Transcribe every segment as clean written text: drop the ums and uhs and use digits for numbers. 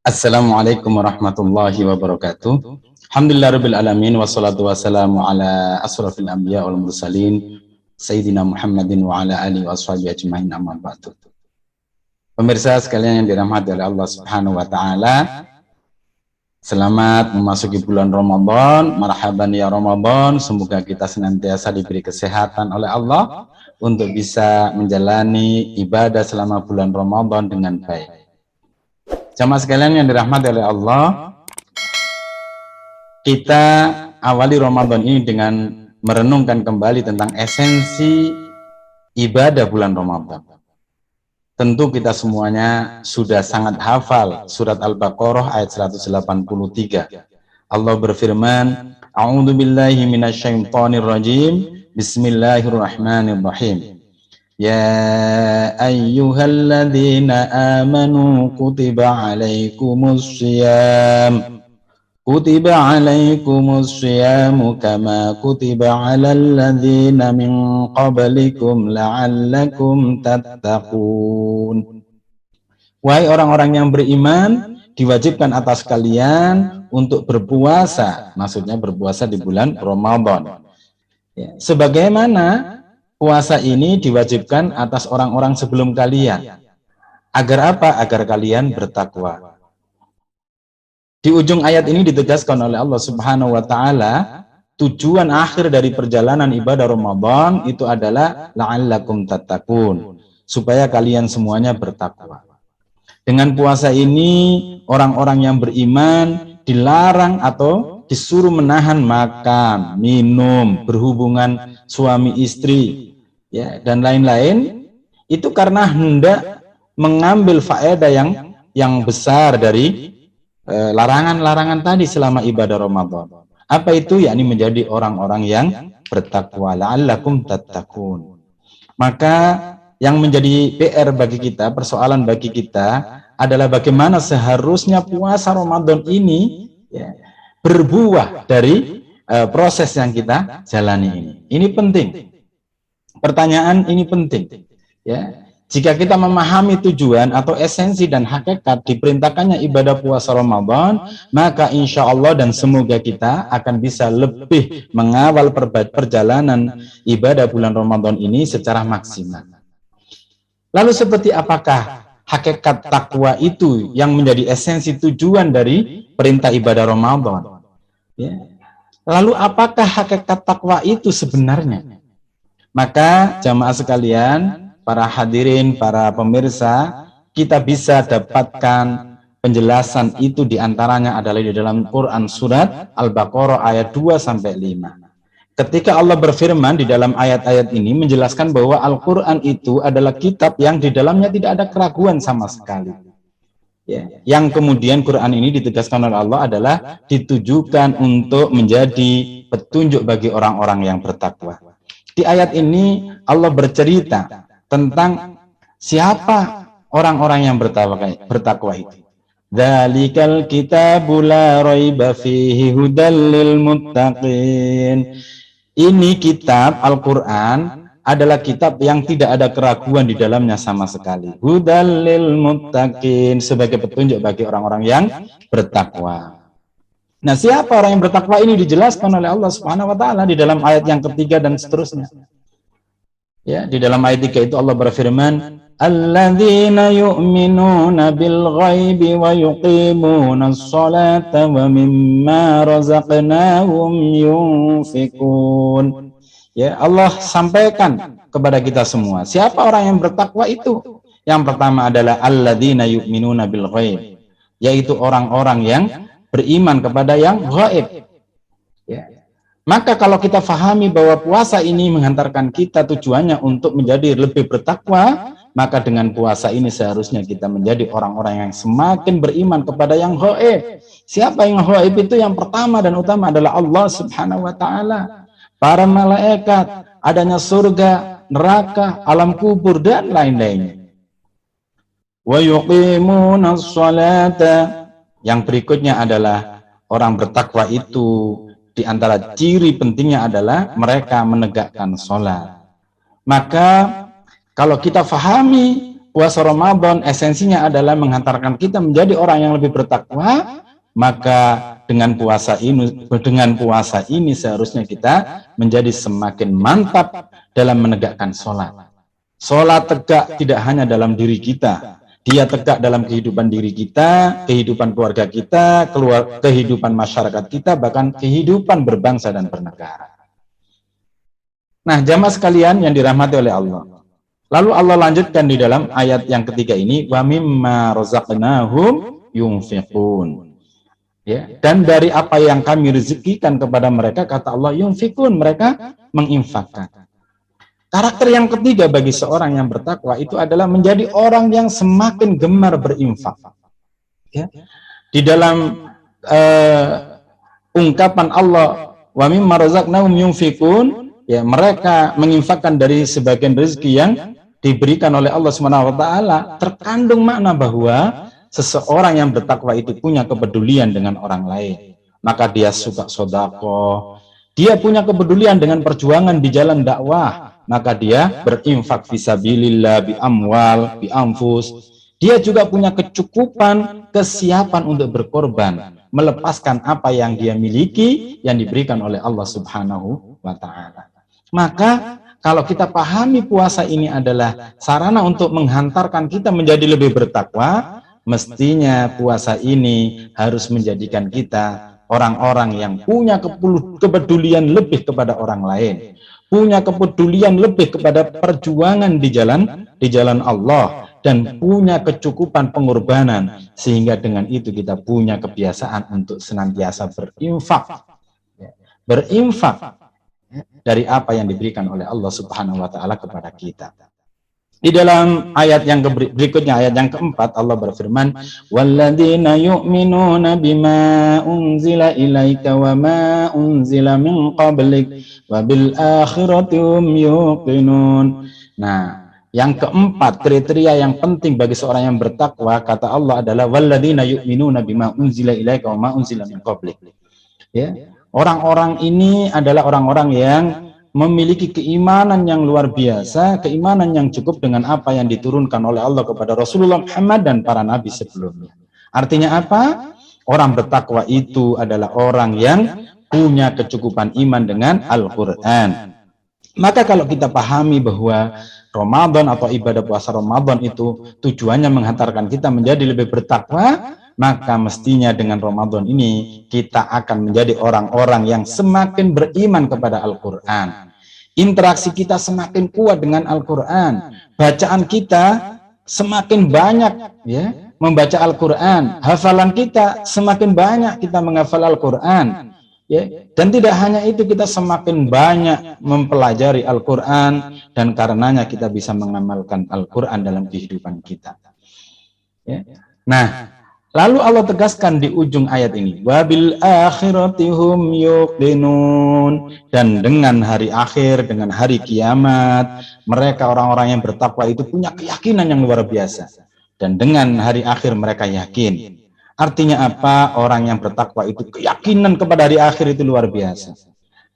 Assalamualaikum warahmatullahi wabarakatuh. Alhamdulillahirabbil alamin wassalatu wassalamu ala asrofil anbiya wal mursalin sayyidina Muhammadin wa ala alihi washabihi ajmain, amma ba'du. Pemirsa sekalian yang dirahmati oleh Allah Subhanahu wa taala, selamat memasuki bulan Ramadan. Marhaban ya Ramadan. Semoga kita senantiasa diberi kesehatan oleh Allah untuk bisa menjalani ibadah selama bulan Ramadan dengan baik. Jamaah sekalian yang dirahmati oleh Allah, kita awali Ramadan ini dengan merenungkan kembali tentang esensi ibadah bulan Ramadan. Tentu kita semuanya sudah sangat hafal surat Al-Baqarah ayat 183. Allah berfirman, A'udzu billahi minasyaitonir rajim. Bismillahirrahmanirrahim. Ya ayyuhalladzina amanu kutiba alaikumussyiyam kama kutiba alal ladzina min qablikum la'allakum tattaqun. Wahai orang-orang yang beriman, diwajibkan atas kalian untuk berpuasa, maksudnya berpuasa di bulan Ramadan. Ya, sebagaimana puasa ini diwajibkan atas orang-orang sebelum kalian. Agar apa? Agar kalian bertakwa. Di ujung ayat ini ditegaskan oleh Allah Subhanahu wa taala, tujuan akhir dari perjalanan ibadah Ramadan itu adalah la'allakum tattaqun, supaya kalian semuanya bertakwa. Dengan puasa ini, orang-orang yang beriman dilarang atau disuruh menahan makan, minum, berhubungan suami istri, ya, dan lain-lain, itu karena hendak mengambil faedah yang besar dari larangan-larangan tadi selama ibadah Ramadan. Apa itu? Yakni menjadi orang-orang yang bertakwa, la'allakum tattaqun. Maka yang menjadi PR bagi kita, persoalan bagi kita adalah bagaimana seharusnya puasa Ramadan ini, ya, berbuah dari proses yang kita jalani ini. Ini penting. Pertanyaan ini penting, ya. Jika kita memahami tujuan atau esensi dan hakikat diperintahkannya ibadah puasa Ramadan, maka insya Allah dan semoga kita akan bisa lebih mengawal perjalanan ibadah bulan Ramadan ini secara maksimal. Lalu seperti apakah hakikat takwa itu yang menjadi esensi tujuan dari perintah ibadah Ramadan? Ya. Lalu apakah hakikat takwa itu sebenarnya? Maka jamaah sekalian, para hadirin, para pemirsa, kita bisa dapatkan penjelasan itu diantaranya adalah di dalam Quran surat Al-Baqarah ayat 2-5. Ketika Allah berfirman di dalam ayat-ayat ini menjelaskan bahwa Al-Quran itu adalah kitab yang di dalamnya tidak ada keraguan sama sekali. Ya. Yang kemudian Quran ini ditegaskan oleh Allah adalah ditujukan untuk menjadi petunjuk bagi orang-orang yang bertakwa. Di ayat ini Allah bercerita tentang siapa orang-orang yang bertakwa itu. Dzalikal kitabu la raiba fihi hudal lil muttaqin. Ini kitab Al-Qur'an adalah kitab yang tidak ada keraguan di dalamnya sama sekali. Hudal lil muttaqin, sebagai petunjuk bagi orang-orang yang bertakwa. Nah, siapa orang yang bertakwa ini dijelaskan oleh Allah Subhanahu wa taala di dalam ayat yang ketiga dan seterusnya. Ya, di dalam ayat 3 itu Allah berfirman, alladzina yu'minuna bil ghaibi wa yuqimunas sholata wa mimma razaqnahum yunfikun. Ya, Allah sampaikan kepada kita semua, siapa orang yang bertakwa itu? Yang pertama adalah alladzina yu'minuna bil ghaib, yaitu orang-orang yang beriman kepada yang gaib. Ya. Maka kalau kita fahami bahwa puasa ini menghantarkan kita tujuannya untuk menjadi lebih bertakwa, maka dengan puasa ini seharusnya kita menjadi orang-orang yang semakin beriman kepada yang gaib. Siapa yang gaib itu? Yang pertama dan utama adalah Allah Subhanahu wa taala, para malaikat, adanya surga, neraka, alam kubur dan lain-lainnya. Wa yuqimunas sholata. Yang berikutnya adalah orang bertakwa itu di antara ciri pentingnya adalah mereka menegakkan sholat. Maka kalau kita fahami puasa Ramadan esensinya adalah menghantarkan kita menjadi orang yang lebih bertakwa, maka dengan puasa ini seharusnya kita menjadi semakin mantap dalam menegakkan sholat. Sholat tegak tidak hanya dalam diri kita, dia tegak dalam kehidupan diri kita, kehidupan keluarga kita, kehidupan masyarakat kita, bahkan kehidupan berbangsa dan bernegara. Nah, jamaah sekalian yang dirahmati oleh Allah. Lalu Allah lanjutkan di dalam ayat yang ketiga ini, wa mimma razaqnahum yunfiqun. Ya, dan dari apa yang kami rezekikan kepada mereka, kata Allah, yunfiqun, mereka menginfakkan. Karakter yang ketiga bagi seorang yang bertakwa itu adalah menjadi orang yang semakin gemar berinfak. Ya. Di dalam ungkapan Allah, wa mimma razaqnahum yunfiqun, ya, mereka menginfakkan dari sebagian rezeki yang diberikan oleh Allah Subhanahu wa taala, terkandung makna bahwa seseorang yang bertakwa itu punya kepedulian dengan orang lain. Maka dia suka sedekah, dia punya kepedulian dengan perjuangan di jalan dakwah, maka dia berinfak fisabilillah, bi amwal, bi anfus. Dia juga punya kecukupan, kesiapan untuk berkorban, melepaskan apa yang dia miliki yang diberikan oleh Allah Subhanahu wa taala. Maka kalau kita pahami puasa ini adalah sarana untuk menghantarkan kita menjadi lebih bertakwa, mestinya puasa ini harus menjadikan kita orang-orang yang punya kepedulian lebih kepada orang lain, punya kepedulian lebih kepada perjuangan di jalan Allah, dan punya kecukupan pengorbanan, sehingga dengan itu kita punya kebiasaan untuk senantiasa berinfak dari apa yang diberikan oleh Allah Subhanahu wa taala kepada kita. Di dalam ayat yang berikutnya, ayat yang keempat, Allah berfirman, walladzina yu'minuna bima unzila ilaika wa ma unzila min qablik wa bil akhirati hum yuqinun. Nah, yang keempat, kriteria yang penting bagi seorang yang bertakwa, kata Allah, adalah walladzina yu'minuna bima unzila ilaika wa ma unzila min qablik. Ya. Orang-orang ini adalah orang-orang yang memiliki keimanan yang luar biasa, keimanan yang cukup dengan apa yang diturunkan oleh Allah kepada Rasulullah Muhammad dan para nabi sebelumnya. Artinya apa? Orang bertakwa itu adalah orang yang punya kecukupan iman dengan Al-Quran. Maka kalau kita pahami bahwa Ramadan atau ibadah puasa Ramadan itu tujuannya menghantarkan kita menjadi lebih bertakwa, maka mestinya dengan Ramadan ini kita akan menjadi orang-orang yang semakin beriman kepada Al-Quran. Interaksi kita semakin kuat dengan Al-Quran. Bacaan kita semakin banyak, ya, membaca Al-Quran. Hafalan kita semakin banyak kita menghafal Al-Quran. Ya, dan tidak hanya itu, kita semakin banyak mempelajari Al-Quran, dan karenanya kita bisa mengamalkan Al-Quran dalam kehidupan kita. Ya. Nah, lalu Allah tegaskan di ujung ayat ini, wabil akhirati hum yuqinun, dan dengan hari akhir, dengan hari kiamat, mereka orang-orang yang bertakwa itu punya keyakinan yang luar biasa, dan dengan hari akhir mereka yakin. Artinya apa? Orang yang bertakwa itu keyakinan kepada hari akhir itu luar biasa.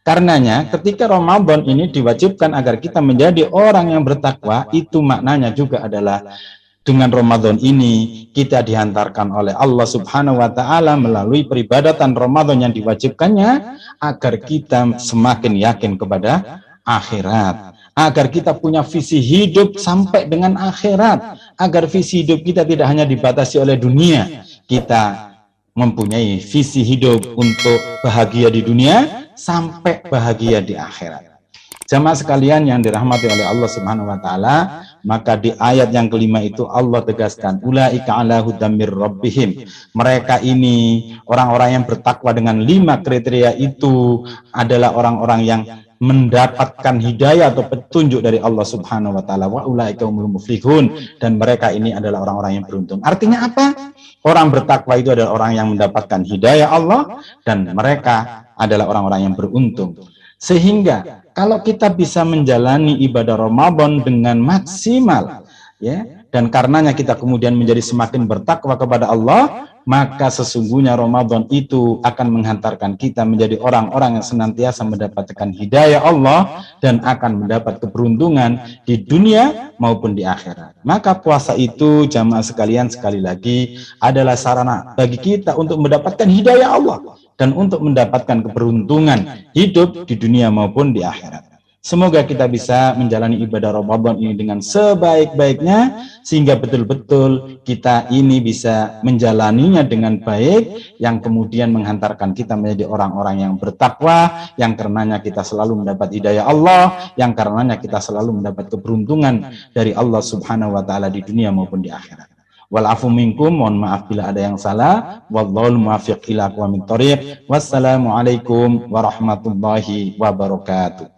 Karenanya ketika Ramadan ini diwajibkan agar kita menjadi orang yang bertakwa, itu maknanya juga adalah dengan Ramadan ini kita dihantarkan oleh Allah Subhanahu wa taala melalui peribadatan Ramadan yang diwajibkannya, agar kita semakin yakin kepada akhirat, agar kita punya visi hidup sampai dengan akhirat, agar visi hidup kita tidak hanya dibatasi oleh dunia, kita mempunyai visi hidup untuk bahagia di dunia sampai bahagia di akhirat. Jamaah sekalian yang dirahmati oleh Allah Subhanahu wa taala, maka di ayat yang kelima itu Allah tegaskan, ulaika ala hudam mir rabbihim. Mereka ini orang-orang yang bertakwa dengan 5 kriteria itu adalah orang-orang yang mendapatkan hidayah atau petunjuk dari Allah Subhanahu wa taala, wa ulaika humul muflihun, dan mereka ini adalah orang-orang yang beruntung. Artinya apa? Orang bertakwa itu adalah orang yang mendapatkan hidayah Allah, dan mereka adalah orang-orang yang beruntung. Sehingga kalau kita bisa menjalani ibadah Ramadan dengan maksimal, ya, dan karenanya kita kemudian menjadi semakin bertakwa kepada Allah, maka sesungguhnya Ramadan itu akan menghantarkan kita menjadi orang-orang yang senantiasa mendapatkan hidayah Allah dan akan mendapat keberuntungan di dunia maupun di akhirat. Maka puasa itu, jamaah sekalian, sekali lagi adalah sarana bagi kita untuk mendapatkan hidayah Allah dan untuk mendapatkan keberuntungan hidup di dunia maupun di akhirat. Semoga kita bisa menjalani ibadah Ramadan ini dengan sebaik-baiknya, sehingga betul-betul kita ini bisa menjalaninya dengan baik, yang kemudian menghantarkan kita menjadi orang-orang yang bertakwa, yang karenanya kita selalu mendapat hidayah Allah, yang karenanya kita selalu mendapat keberuntungan dari Allah Subhanahu wa Ta'ala di dunia maupun di akhirat. Walafu minkum, mohon maaf bila ada yang salah. Wallahul muwaffiq ila aqwamit thoriq. Wassalamualaikum warahmatullahi wabarakatuh.